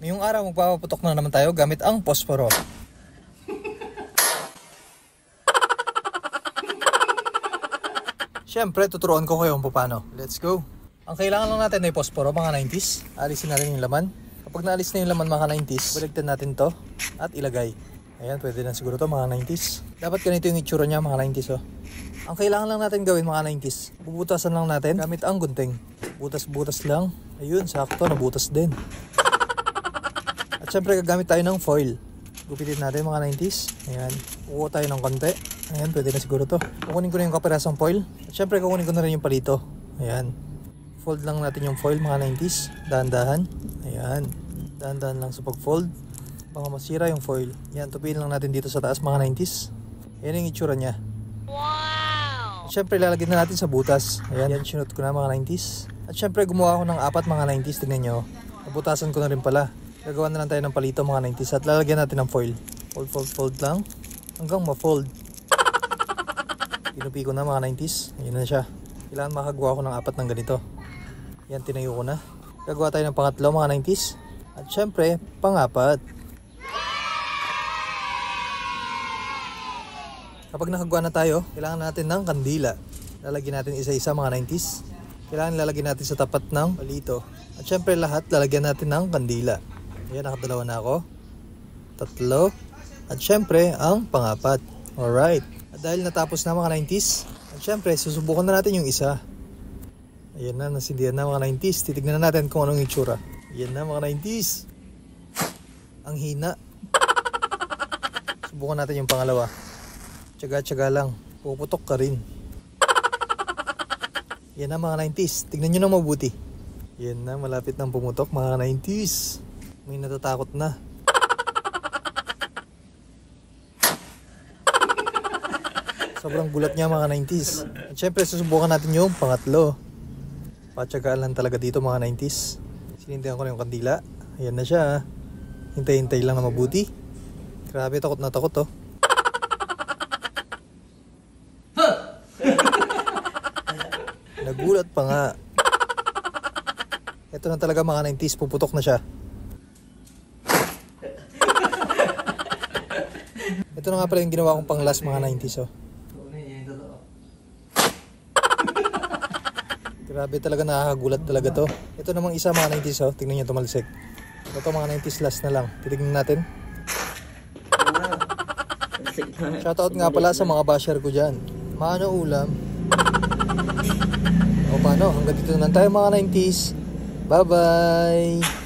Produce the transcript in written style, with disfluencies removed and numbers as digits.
Ngayong araw magpapaputok na naman tayo gamit ang posporo. Siyempre, tuturuan ko kayo kung paano. Let's go! Ang kailangan lang natin ay posporo, mga 90s. Alisin natin yung laman. Kapag naalis na yung laman, mga 90s, baligtad natin to at ilagay. Ayan, pwede na siguro to, mga 90s. Dapat ganito yung itsura niya, mga 90s. Oh. Ang kailangan lang natin gawin, mga 90s, bubutasan lang natin gamit ang gunting. Butas-butas lang. Ayun, sakto, nabutas din. At syempre, gagamit tayo ng foil. Gupitin natin, mga 90s. Ayan, kukuha tayo ng konti. Ayan, pwede na siguro to. Kukunin ko na yung kapirasong foil. At syempre, kukunin ko na rin yung palito. Ayan. Fold lang natin yung foil, mga 90s. Dahan-dahan. Ayan. Dahan-dahan lang sa pag-fold. Baka masira yung foil. Ayan, tupiin lang natin dito sa taas, mga 90s. Ayan yung itsura niya. Wow! At syempre, lalagyan na natin sa butas. Ayan, sinut ko na, mga 90s. At syempre, gumawa ako ng 4, mga 90s. Tignan nyo. Nabutasan ko na rin pala. Gagawa na lang tayo ng palito, mga 90s. At lalagyan natin ng foil. Fold, fold, fold lang. Hanggang ma-fold. Pinupi ko na, mga 90s. Ayan na siya. Kailangan makagawa ko ng 4 ng ganito. Yan, tinayo ko na. Gagawa tayo ng pangatlo, mga 90s. At syempre, pang-4. Kapag nakagawa na tayo, kailangan natin ng kandila. Lalagyan natin isa-isa, mga 90s. Kailangan lalagyan natin sa tapat ng palito. At syempre lahat, lalagyan natin ng kandila. Ayan, nakadalawa na ako. 3. At syempre, ang pang-4. Alright. At dahil natapos na, mga 90s, at syempre, susubukan na natin yung isa. Ayan na, nasindihan na, mga 90s. Titignan na natin kung anong itsura. Ayan na, mga 90s. Ang hina. Subukan natin yung pangalawa. Tsaga-tsaga lang. Puputok ka rin. Yan na, mga 90s. Tignan nyo na mabuti. Yan na, malapit ng pumutok, mga 90s. May natatakot na. Sobrang gulat niya, mga 90s. At syempre, susubukan natin yung pangatlo. Patsagaan lang talaga dito, mga 90s. Sinindihan ko na yung kandila. Ayan na siya. Hintay-hintay lang na mabuti. Grabe, takot na takot, oh. Nagulat pa nga. Ito na talaga, mga 90s, puputok na siya. Ito na nga pala yung ginawa kong pang last, mga 90s, oh. Grabe talaga, nakakagulat talaga to. Ito namang isa, mga 90s, oh. Tingnan nyo, tumalsik. Ito, mga 90s last na lang. Titignan natin. Shoutout nga pala sa mga basher ko dyan. Maano ulam? O paano? Hanggang dito na tayo, mga 90s. Bye-bye!